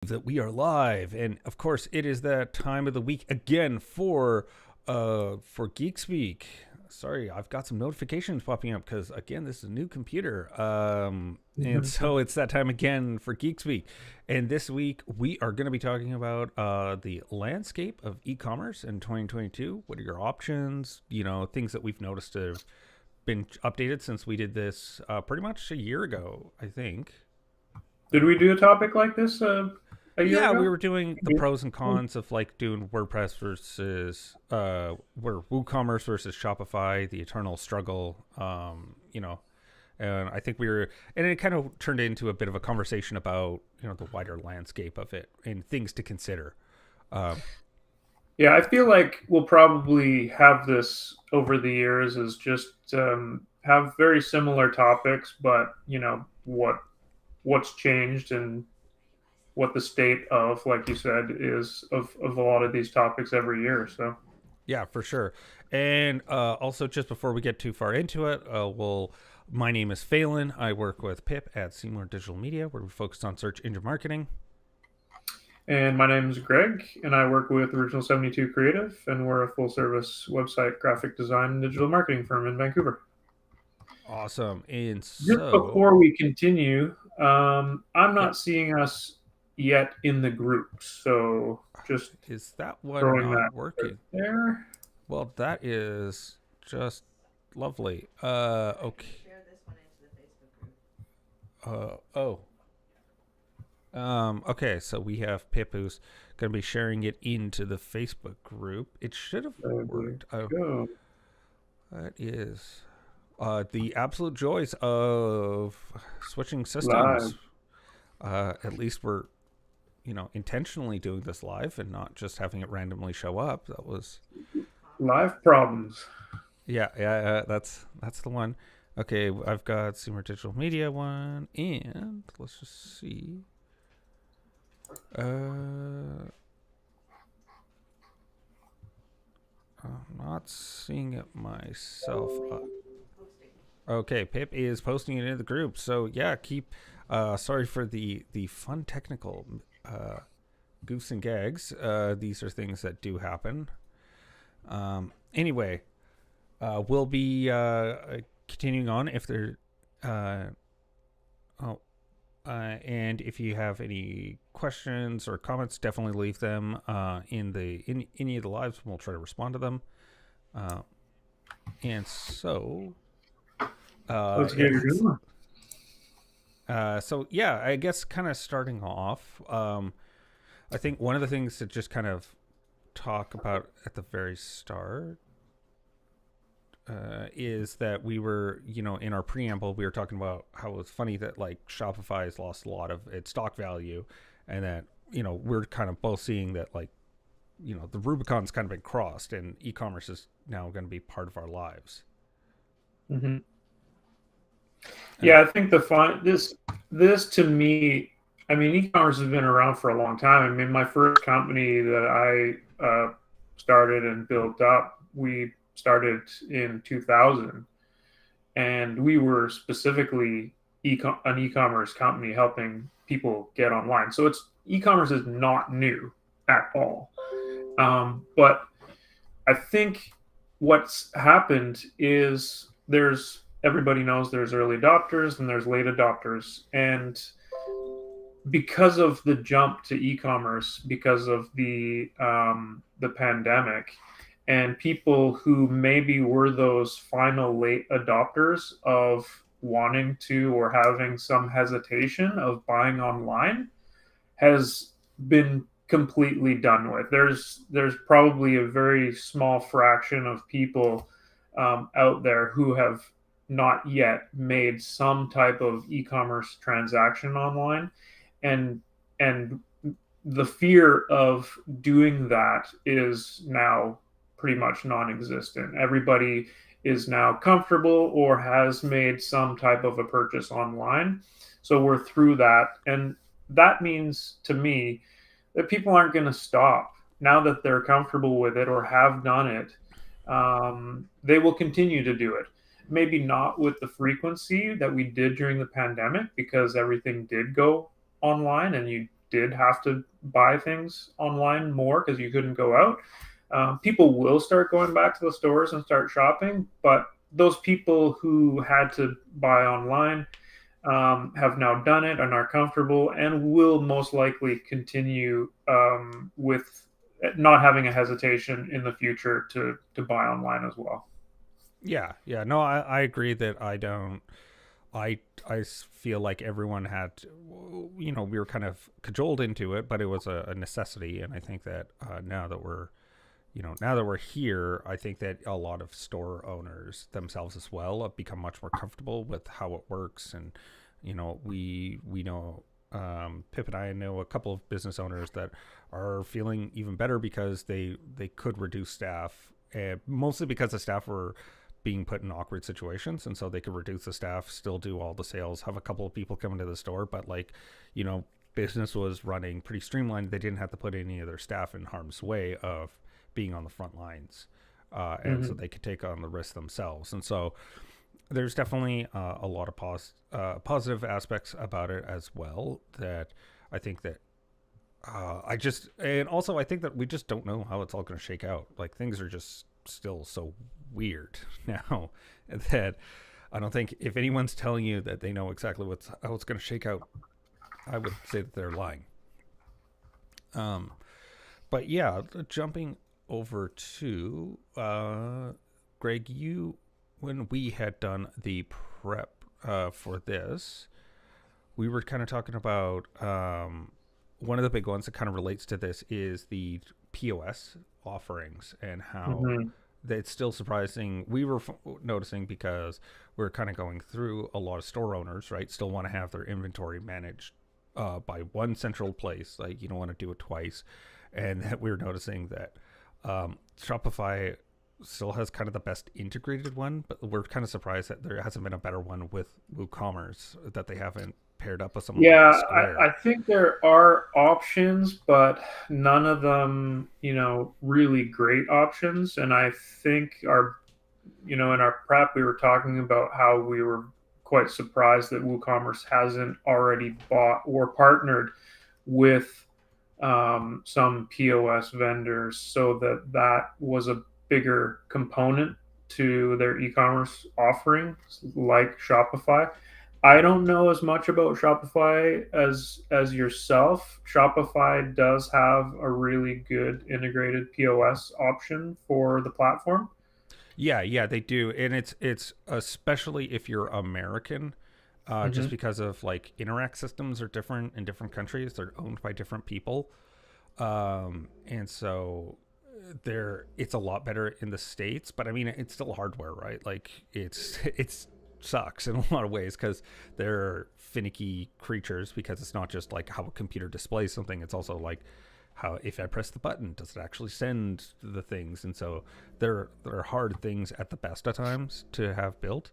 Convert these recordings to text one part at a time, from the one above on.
That we are live, and of course it is that time of the week again for Geek Speak. Sorry, I've got some notifications popping up because again this is a new computer, and so it's that time again for Geek Speak. And this week we are going to be talking about the landscape of e-commerce in 2022. What are your options? Things that we've noticed have been updated since we did this pretty much a year ago, I think. Did we do a topic like this a year Yeah, we ago? were doing the pros and cons of like doing WordPress versus WooCommerce versus Shopify, the eternal struggle. And I think and it kind of turned into a bit of a conversation about the wider landscape of it and things to consider. Um, Yeah, I feel like we'll probably have this over the years is just have very similar topics, but what's changed and what the state of, like you said, is of a lot of these topics every year. So yeah, for sure. And also, just before we get too far into it, my name is Phelan. I work with Pip at Seymour Digital Media, where we focus on search engine marketing. and my name is Greg, and I work with Original 72 Creative, and we're a full service website graphic design and digital marketing firm in Vancouver. Awesome. And Just so, before we continue, I'm yeah, not seeing us yet in the groups, so just is that one throwing not that out working? there. Well, that is just lovely. Okay. Oh. Okay, so we have Pip who's going to be sharing it into the Facebook group. It should have There we worked. Oh, go. that is the absolute joys of switching Live. systems. At least we're, intentionally doing this live and not just having it randomly show up. That was Live problems. yeah, that's the one. Okay, I've got Seymour Digital Media one, and let's just see. I'm not seeing it myself. Okay, Pip is posting it in the group. So yeah, keep. Sorry for the fun technical goofs and gags. These are things that do happen. Anyway, we'll be continuing on if there. Uh, oh, and if you have any questions or comments, definitely leave them in any of the lives, and we'll try to respond to them. Uh, and so, Let's get it it looks. going. So yeah, I guess kind of starting off. I think one of the things to just kind of talk about at the very start is that we were, in our preamble, we were talking about how it was funny that like Shopify has lost a lot of its stock value, and that we're kind of both seeing that like the Rubicon's kind of been crossed, and e-commerce is now going to be part of our lives. Hmm. Uh, Yeah, I think the fun this to me, I mean, e-commerce has been around for a long time. I mean, my first company that I started and built up, we started in 2000, and we were specifically an e-commerce company helping people get online. So it's e-commerce is not new at all. But I think what's happened is there's everybody knows there's early adopters and there's late adopters, and because of the jump to e-commerce, because of the pandemic, and people who maybe were those final late adopters of wanting to or having some hesitation of buying online has been completely done with. There's probably a very small fraction of people out there who have not yet made some type of e-commerce transaction online, and and the fear of doing that is now pretty much non-existent. Everybody is now comfortable or has made some type of a purchase online, so we're through that, and that means to me that people aren't going to stop now that they're comfortable with it or have done it. They will continue to do it. Maybe not with the frequency that we did during the pandemic because everything did go online and you did have to buy things online more because you couldn't go out. People will start going back to the stores and start shopping, but those people who had to buy online have now done it and are comfortable and will most likely continue with not having a hesitation in the future to buy online as well. Yeah, yeah. No, I agree that I don't. I feel like everyone had, we were kind of cajoled into it, but it was a necessity, and I think that now that we're here, I think that a lot of store owners themselves as well have become much more comfortable with how it works, and we know Pip and I know a couple of business owners that are feeling even better because they could reduce staff, mostly because the staff were being put in awkward situations, and so they could reduce the staff, still do all the sales, have a couple of people come into the store, but business was running pretty streamlined. They didn't have to put any of their staff in harm's way of being on the front lines, and so Mm-hmm. they could take on the risk themselves. And so there's definitely a lot of positive aspects about it as well. That I think that and also I think that we just don't know how it's all going to shake out. Like things are just still so weird now that I don't think if anyone's telling you that they know exactly how it's going to shake out, I would say that they're lying. Um, but yeah, jumping over to Greg, you when we had done the prep for this, we were kind of talking about one of the big ones that kind of relates to this is the POS offerings and how Mm-hmm. it's still surprising. We were noticing because we're kind of going through a lot of store owners, right? Still want to have their inventory managed by one central place. Like you don't want to do it twice. And that we were noticing that Shopify still has kind of the best integrated one, but we're kind of surprised that there hasn't been a better one with WooCommerce, that they haven't paired up with someone like Yeah, Square. I think there are options, but none of them, really great options. And I think in our prep, we were talking about how we were quite surprised that WooCommerce hasn't already bought or partnered with some POS vendors, so that was a bigger component to their e-commerce offering, like Shopify. I don't know as much about Shopify as yourself. Shopify does have a really good integrated POS option for the platform. Yeah, yeah, they do, and it's especially if you're American, just Hmm. because of like Interact systems are different in different countries. They're owned by different people, and so it's a lot better in the states. But I mean, it's still hardware, right? Like it's sucks in a lot of ways because they're finicky creatures, because it's not just like how a computer displays something, it's also like how if I press the button, does it actually send the things? And so they're hard things at the best of times to have built.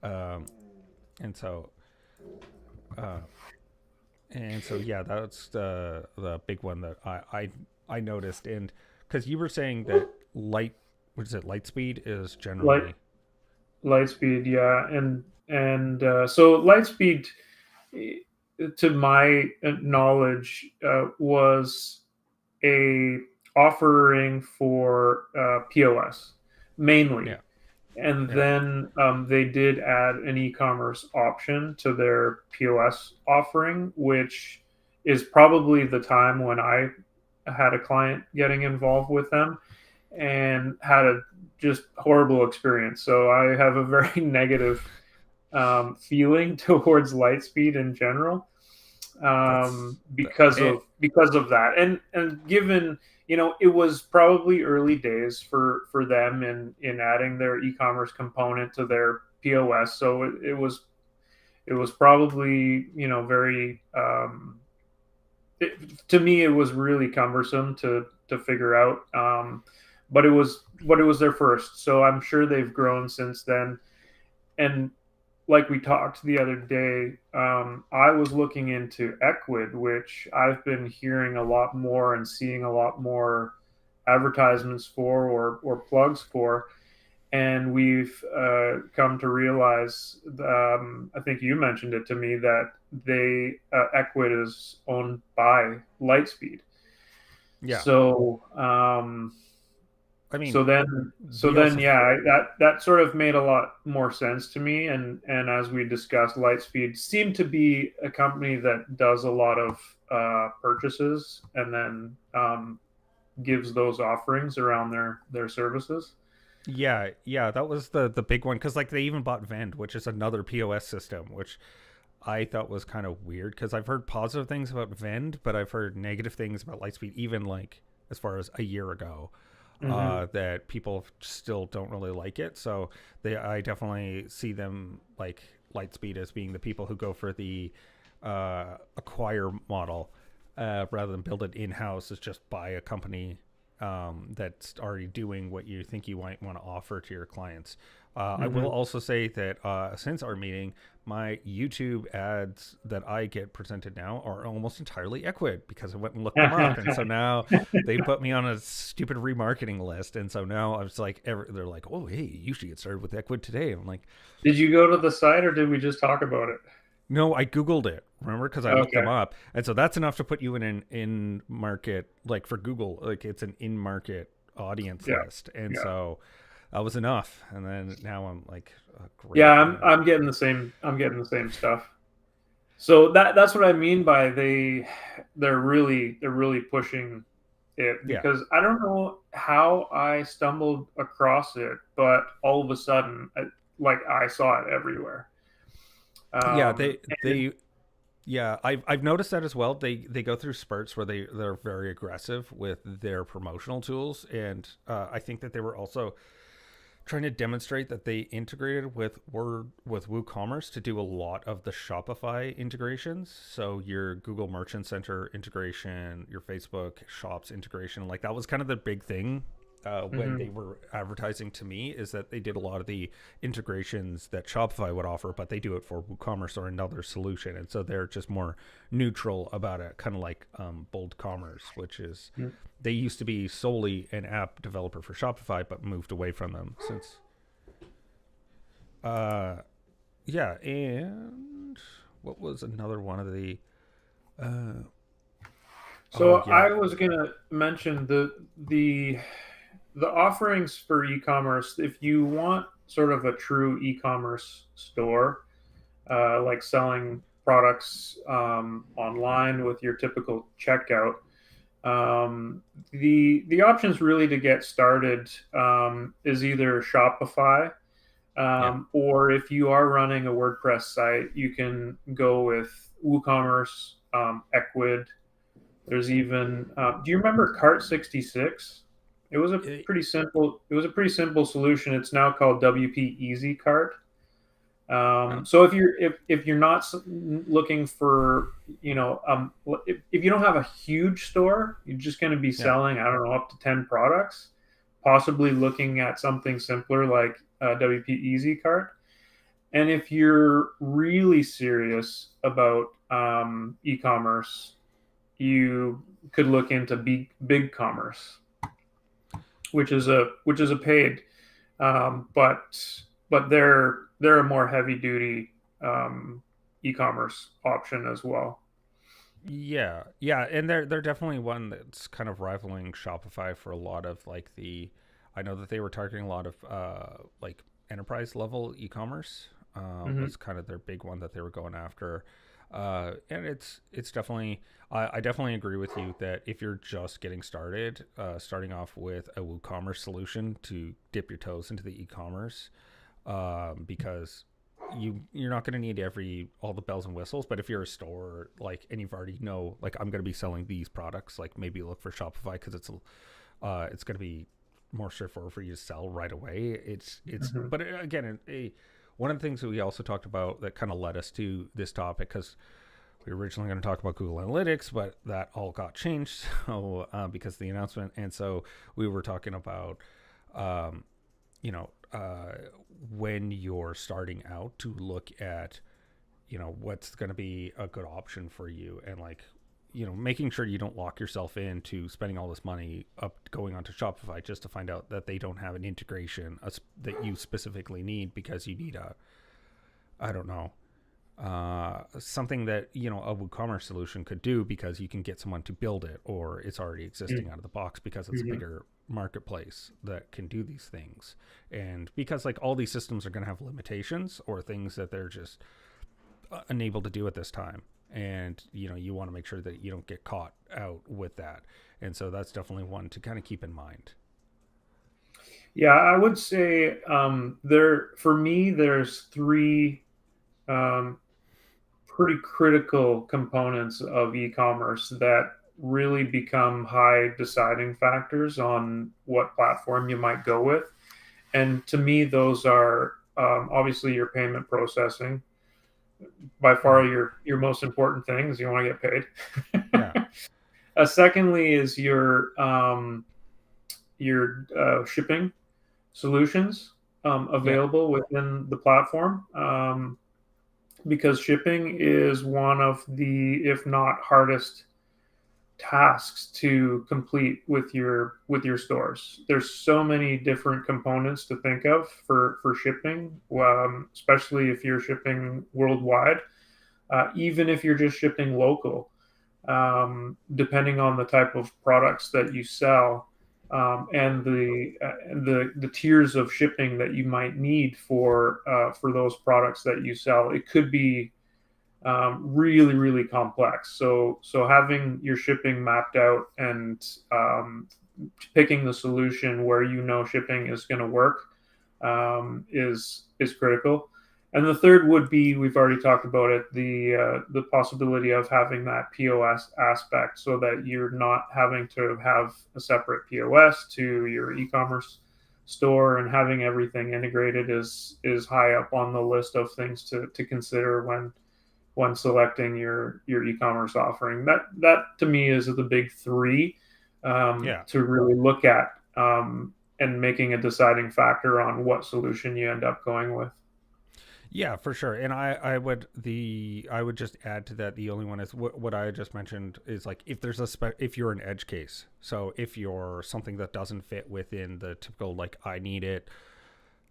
Um, and so uh, yeah, that's the big one that I noticed. And because you were saying that what is it, Lightspeed is Light generally. Lightspeed, yeah, and so Lightspeed, to my knowledge, was a offering for POS mainly, Yeah, and yeah, then they did add an e-commerce option to their POS offering, which is probably the time when I had a client getting involved with them and had a just horrible experience. So I have a very negative feeling towards Lightspeed in general, that's because of that, and given it was probably early days for them in adding their e-commerce component to their POS, so it was probably very to me it was really cumbersome to figure out, but it was their first, so I'm sure they've grown since then. And like we talked the other day, I was looking into Equid, which I've been hearing a lot more and seeing a lot more advertisements for, or plugs for. And we've come to realize, I think you mentioned it to me, that Ecwid is owned by Lightspeed. Yeah. So I mean, we so then also, yeah, that sort of made a lot more sense to me. And as we discussed, Lightspeed seemed to be a company that does a lot of purchases and then gives those offerings around their services. yeah, that was the big one because like they even bought Vend, which is another POS system, which I thought was kind of weird because I've heard positive things about Vend, but I've heard negative things about Lightspeed, even like as far as a year ago, Mm-hmm. that people still don't really like it. So I definitely see them like Lightspeed as being the people who go for the acquire model rather than build it in house. Is just buy a company that's already doing what you think you might want to offer to your clients. I will Mm-hmm. also say that since our meeting, my YouTube ads that I get presented now are almost entirely Ecwid because I went and looked them up, and so now they put me on a stupid remarketing list, and so now I was like, they're like, "Oh, hey, you should get started with Ecwid today." I'm like, Did you go to the site or did we just talk about it? "No, I googled it. Remember, because I looked them Okay. up, and so that's enough to put you in an in market like for Google, like it's an in market audience Yeah. list, and Yeah. so that was enough. And then now I'm like, Yeah, great. I'm getting the same. I'm getting the same stuff. So that's what I mean by they're really pushing it, Yeah, because I don't know how I stumbled across it, but all of a sudden, like I saw it everywhere. yeah, And they yeah, I've noticed that as well. They go through spurts where they're very aggressive with their promotional tools, and I think that they were also trying to demonstrate that they integrated with WooCommerce to do a lot of the Shopify integrations. So your Google Merchant Center integration, your Facebook Shops integration, like that was kind of the big thing when they mhm. were advertising to me is that they did a lot of the integrations that Shopify would offer, but they do it for WooCommerce or another solution, and so they're just more neutral about it, kind of like Bold Commerce, which is they used to be solely an app developer for Shopify, but moved away from them since. Uh, yeah, and what was another one of the? Uh, So oh yeah, I was gonna mention the offerings for e-commerce. If you want sort of a true e-commerce store, like selling products online with your typical checkout, the options really to get started is either Shopify, yeah, or if you are running a WordPress site, you can go with WooCommerce, Ecwid. There's even do you remember Cart 66? It was a it, pretty simple. It was a pretty simple solution. It's now called WP Easy Cart. uh, So if you're not looking for, if you don't have a huge store, you're just going to be yeah, selling, I don't know, up to 10 products, possibly looking at something simpler like WP Easy Cart. And if you're really serious about e-commerce, you could look into big commerce, which is a paid, but they're a more heavy duty e-commerce option as well. yeah, and they're definitely one that's kind of rivaling Shopify for a lot of like the. I know that they were targeting a lot of like enterprise level e-commerce Mm-hmm. was kind of their big one that they were going after. And it's definitely I definitely agree with you that if you're just getting started, starting off with a WooCommerce solution to dip your toes into the e-commerce, because you're not going to need all the bells and whistles. But if you're a store like and you've already know like I'm going to be selling these products, like maybe look for Shopify because it's going to be more straightforward for you to sell right away. It's Mm-hmm. but again, one of the things that we also talked about that kind of led us to this topic because we were originally going to talk about Google Analytics, but that all got changed so because of the announcement, and so we were talking about um, you know when you're starting out to look at what's going to be a good option for you, and like making sure you don't lock yourself into spending all this money up going onto Shopify just to find out that they don't have an integration that you specifically need because you need a I don't know something that a WooCommerce solution could do, because you can get someone to build it, or it's already existing out of the box because it's a Mm-hmm. bigger marketplace that can do these things. And because like all these systems are going to have limitations or things that they're just unable to do at this time, and you want to make sure that you don't get caught out with that. And so that's definitely one to kind of keep in mind. Yeah, I would say there for me there's three um, pretty critical components of e-commerce that really become high deciding factors on what platform you might go with. And to me, those are obviously your payment processing. By far, Mm-hmm. your most important thing is you want to get Yeah. paid. Secondly, is your shipping solutions Yeah. available within the platform. Because shipping is one of the, if not hardest, tasks to complete with your stores. There's so many different components to think of for shipping, especially if you're shipping worldwide. Even if you're just shipping local, depending on the type of products that you sell, and the tiers of shipping that you might need for those products that you sell. It could be really really complex. So having your shipping mapped out and picking the solution where shipping is going to work is critical. And the third would be, we've already talked about it, the possibility of having that POS aspect, so that you're not having to have a separate POS to your e-commerce store, and having everything integrated is high up on the list of things to consider when selecting your e-commerce offering. That to me is the big three Yeah. to really look at, and making a deciding factor on what solution you end up going with. Yeah, for sure. And I would just add to that, the only one is what I just mentioned is like, if there's if you're an edge case. So if you're something that doesn't fit within the typical, like, I need it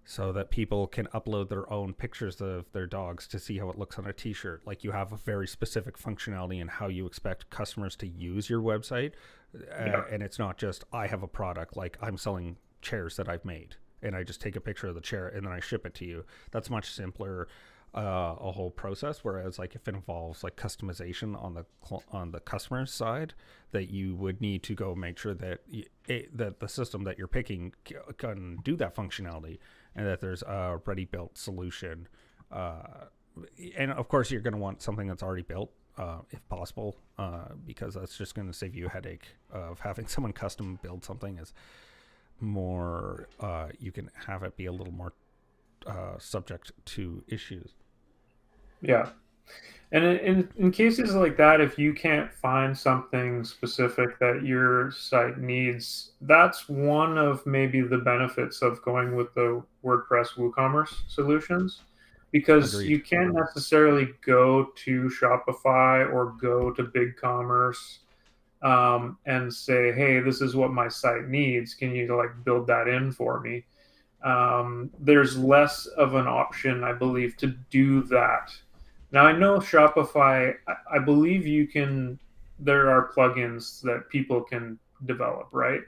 so that people can upload their own pictures of their dogs to see how it looks on a t-shirt. Like, you have a very specific functionality in how you expect customers to use your website. Yeah. And it's not just, I have a product, like I'm selling chairs that I've made, and I just take a picture of the chair and then I ship it to you. That's much simpler, a whole process. Whereas, like, if it involves like customization on the customer's side, that you would need to go make sure that that the system that you're picking can do that functionality, and that there's a ready built solution. And of course, you're going to want something that's already built, if possible, because that's just going to save you a headache of having someone custom build something. Is more, you can have it be a little more subject to issues. Yeah. And in cases like that, if you can't find something specific that your site needs, that's one of maybe the benefits of going with the WordPress WooCommerce solutions, because Agreed. you can't necessarily go to Shopify or go to BigCommerce, and say, "Hey, this is what my site needs. Can you like build that in for me?" There's less of an option, I believe, to do that. Now, I know Shopify, I believe you can, there are plugins that people can develop, right?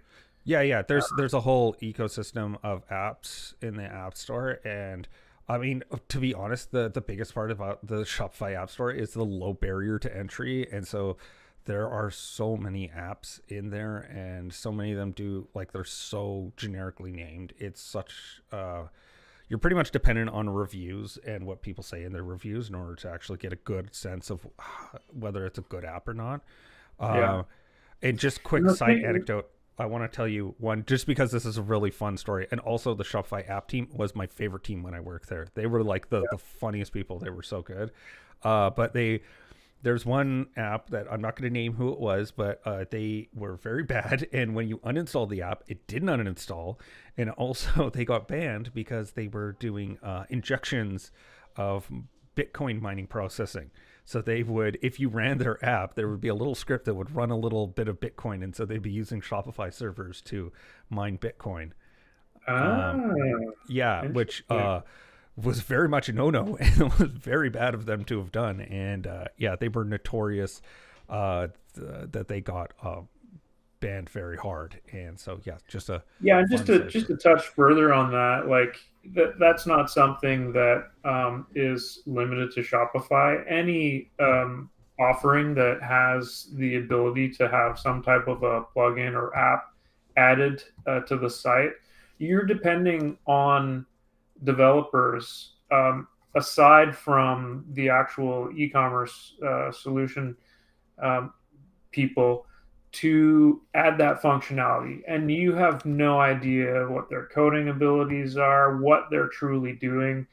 Yeah, yeah. There's a whole ecosystem of apps in the App Store, and I mean, to be honest, the biggest part about the Shopify App Store is the low barrier to entry, and so there are so many apps in there, and so many of them do, like, they're so generically named. It's such you're pretty much dependent on reviews and what people say in their reviews in order to actually get a good sense of whether it's a good app or not. Yeah. Uh, and just And quick the side thing, anecdote, I want to tell you one, just because this is a really fun story. And also, the Shopify app team was my favorite team when I worked there. They were like the funniest people. They were so good. But there's one app that I'm not going to name who it was, but they were very bad. And when you uninstall the app, it didn't uninstall. And also, they got banned because they were doing injections of Bitcoin mining processing. So they would, if you ran their app, there would be a little script that would run a little bit of Bitcoin, and so they'd be using Shopify servers to mine Bitcoin. Um, ah, yeah, which interesting. was very much a no-no, and it was very bad of them to have done. And yeah, they were notorious that they got banned very hard. And so yeah, just a Yeah, and fun side just story. to touch further on that, like that's not something that is limited to Shopify. Any offering that has the ability to have some type of a plugin or app added to the site, you're depending on developers, aside from the actual e-commerce solution um, people, to add that functionality. And you have no idea what their coding abilities are, what they're truly doing.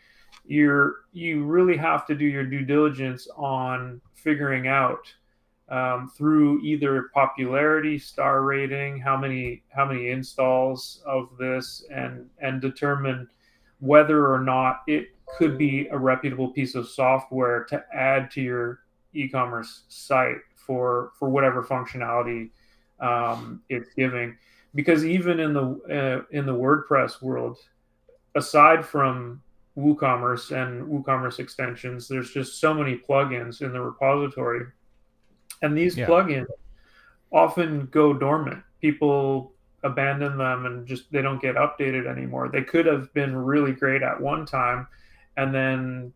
You really have to do your due diligence on figuring out, through either popularity, star rating, how many installs of this, and determine whether or not it could be a reputable piece of software to add to your e-commerce site for whatever functionality it's giving. Because even in the WordPress world, aside from WooCommerce and WooCommerce extensions, there's just so many plugins in the repository, and these Yeah. plugins often go dormant. People abandon them and just they don't get updated anymore. They could have been really great at one time, and then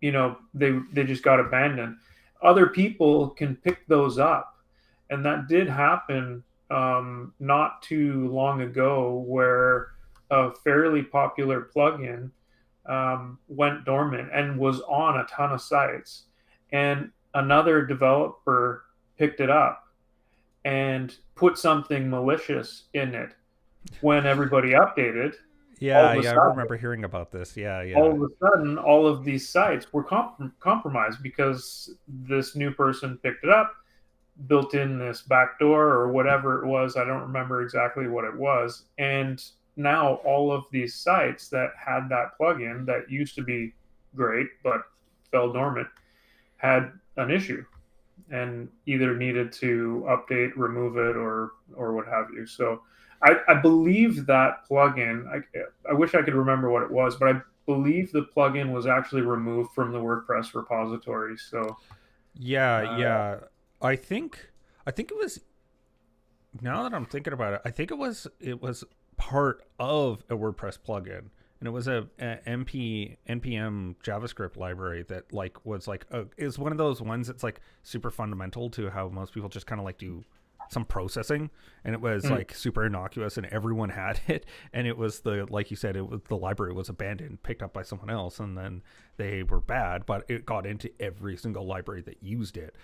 they just got abandoned. Other people can pick those up, and that did happen not too long ago, where a fairly popular plugin went dormant and was on a ton of sites, and another developer picked it up and put something malicious in it. When everybody updated, all Yeah, of a yeah, I sudden remember hearing about this. Yeah, all yeah. of a sudden, all of these sites were compromised because this new person picked it up, built in this backdoor or whatever it was. I don't remember exactly what it was. And now all of these sites that had that plugin that used to be great but fell dormant had an issue and either needed to update, remove it, or what have you. So I believe that plugin. I wish I could remember what it was, but I believe the plugin was actually removed from the WordPress repository. So Yeah, uh, yeah. I think it was, now that I'm thinking about it, I think it was part of a WordPress plugin, and it was a npm JavaScript library that like was like is one of those ones that's like super fundamental to how most people just kind of like do some processing, and it was mm, like super innocuous and everyone had it, and it was the, like you said, it was the library was abandoned, picked up by someone else, and then they were bad, but it got into every single library that used it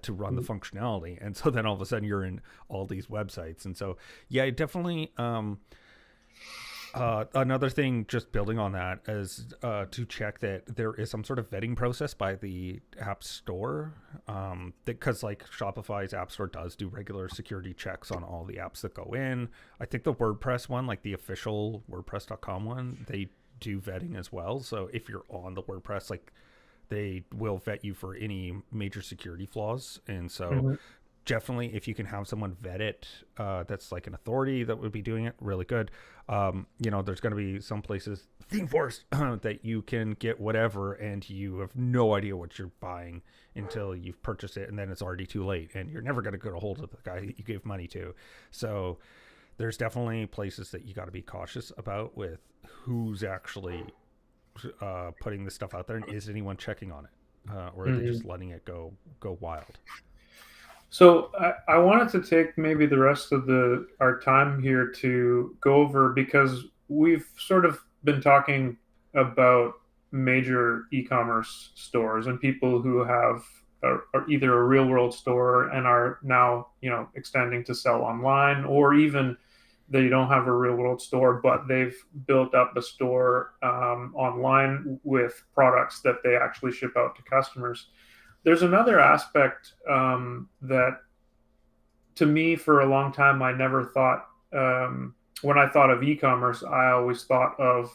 to run the mm, functionality, and so then all of a sudden you're in all these websites. And so yeah, definitely another thing, just building on that, is to check that there is some sort of vetting process by the App Store, because like Shopify's App Store does do regular security checks on all the apps that go in. I think the WordPress one, like the official WordPress.com one, they do vetting as well. So if you're on the WordPress, like they will vet you for any major security flaws. And so mhm. definitely, if you can have someone vet it, that's like an authority that would be doing it, really good. There's going to be some places, ThemeForest, that you can get whatever and you have no idea what you're buying until you've purchased it, and then it's already too late and you're never going to get a hold of the guy that you gave money to. So there's definitely places that you got to be cautious about with who's actually putting this stuff out there, and is anyone checking on it, or are they Mhm. just letting it go wild? So I wanted to take maybe the rest of the our time here to go over, because we've sort of been talking about major e-commerce stores and people who have either a real world store and are now extending to sell online, or even they don't have a real world store but they've built up a store online with products that they actually ship out to customers. There's another aspect that, to me, for a long time, I never thought. When I thought of e-commerce, I always thought of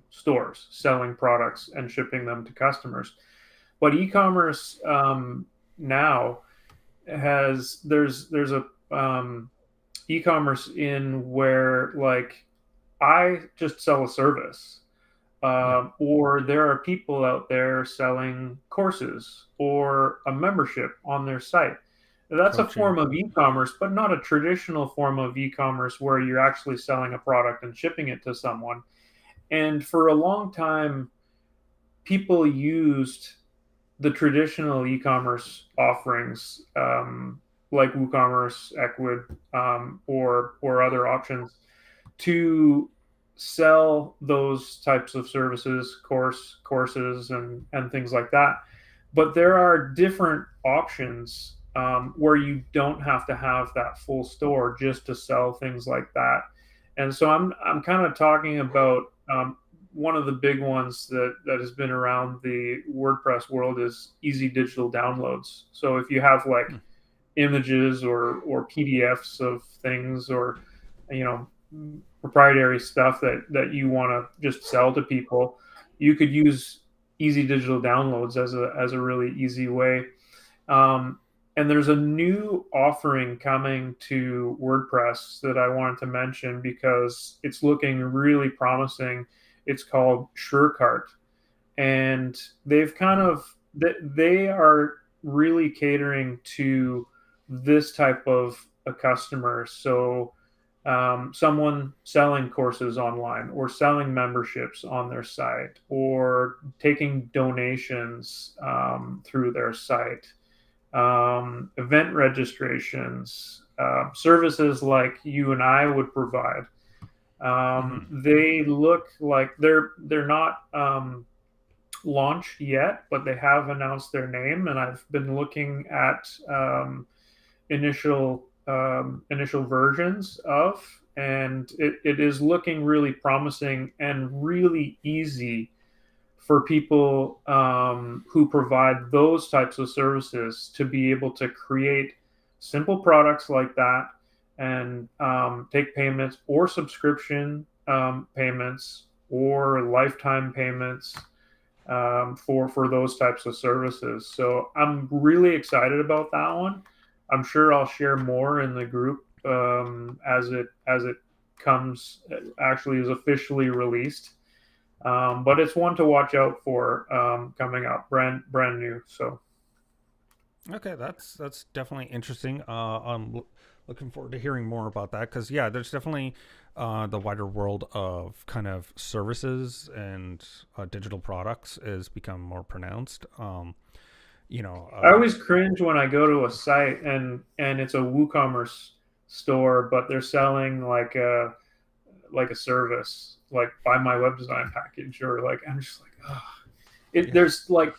stores selling products and shipping them to customers. But e-commerce now there's a e-commerce in where, like, I just sell a service. Yeah. Or there are people out there selling courses or a membership on their site. That's a Coaching. form of e-commerce, but not a traditional form of e-commerce where you're actually selling a product and shipping it to someone. And for a long time, people used the traditional e-commerce offerings, like WooCommerce, Ecwid, or other options to sell those types of services, courses, and things like that. But there are different options where you don't have to have that full store just to sell things like that. And so I'm kind of talking about one of the big ones that has been around the WordPress world is easy digital downloads. So if you have like Hmm. images or PDFs of things, or you know, proprietary stuff that you want to just sell to people, you could use easy digital downloads as a really easy way. Um, and there's a new offering coming to WordPress that I wanted to mention because it's looking really promising. It's called SureCart, and they've kind of they are really catering to this type of a customer. So someone selling courses online or selling memberships on their site or taking donations through their site, event registrations, services like you and I would provide. Hmm. They look like they're not launched yet, but they have announced their name, and I've been looking at initial versions of, and it is looking really promising and really easy for people who provide those types of services to be able to create simple products like that and take payments or subscription payments or lifetime payments for those types of services. So I'm really excited about that one. I'm sure I'll share more in the group as it comes actually is officially released. But it's one to watch out for coming up, brand new. So Okay, that's definitely interesting. Looking forward to hearing more about that because yeah, there's definitely the wider world of kind of services and digital products is become more pronounced. You know, I always cringe when I go to a site and it's a WooCommerce store, but they're selling like a service, like buy my web design package, or like I'm just like, oh. yeah, There's like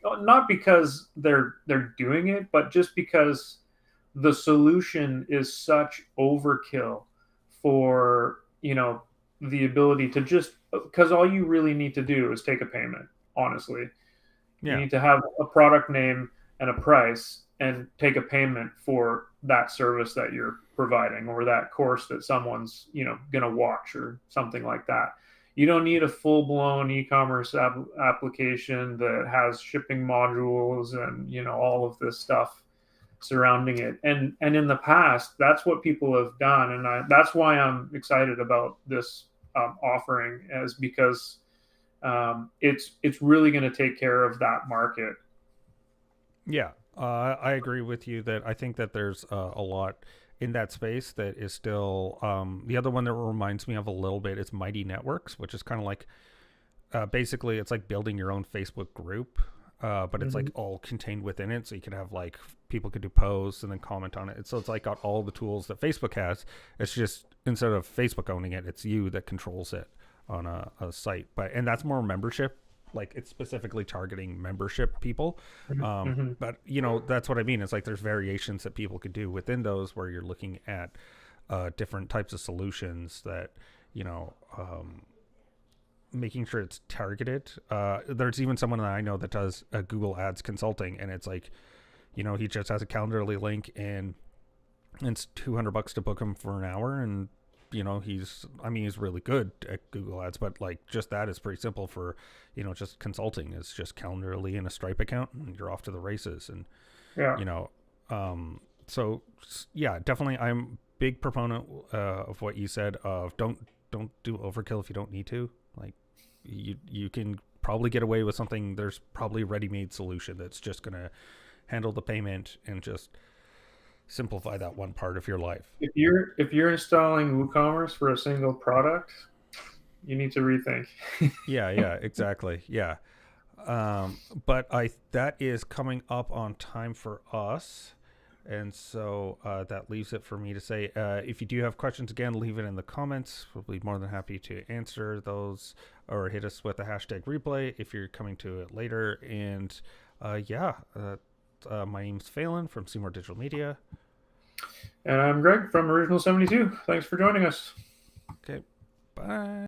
not because they're doing it, but just because the solution is such overkill for the ability to just because all you really need to do is take a payment. Honestly, you yeah, need to have a product name and a price and take a payment for that service that you're providing or that course that someone's going to watch or something like that. You don't need a full-blown e-commerce application that has shipping modules and all of this stuff surrounding it. And in the past, that's what people have done, and that's why I'm excited about this offering, is because it's really going to take care of that market. yeah. I agree with you that I think that there's a lot in that space that is still the other one that reminds me of a little bit is Mighty Networks, which is kind of like basically it's like building your own Facebook group, but it's Mm-hmm. like all contained within it. So you could have like people could do posts and then comment on it. So it's like got all the tools that Facebook has. It's just instead of Facebook owning it, it's you that controls it on a site. But and that's more membership. Like it's specifically targeting membership people. Mm-hmm. But that's what I mean. It's like there's variations that people could do within those where you're looking at different types of solutions that you know making sure it's targeted. There's even someone that I know that does Google Ads consulting, and it's like, he just has a Calendarly link, and it's $200 to book him for an hour, and he's really good at Google Ads, but like just that is pretty simple for, just consulting. It's just Calendarly and a Stripe account, and you're off to the races, and Yeah. you know, so yeah, definitely, I'm big proponent of what you said of don't do overkill if you don't need to, like. you can probably get away with something. There's probably a ready-made solution that's just going to handle the payment and just simplify that one part of your life. If you're installing WooCommerce for a single product, you need to rethink. Yeah, exactly. Yeah. But that is coming up on time for us. And so that leaves it for me to say, if you do have questions, again, leave it in the comments. We'll be more than happy to answer those, or hit us with the hashtag replay if you're coming to it later. And my name's Phelan from Seymour Digital Media. And I'm Greg from Original 72. Thanks for joining us. Okay, bye.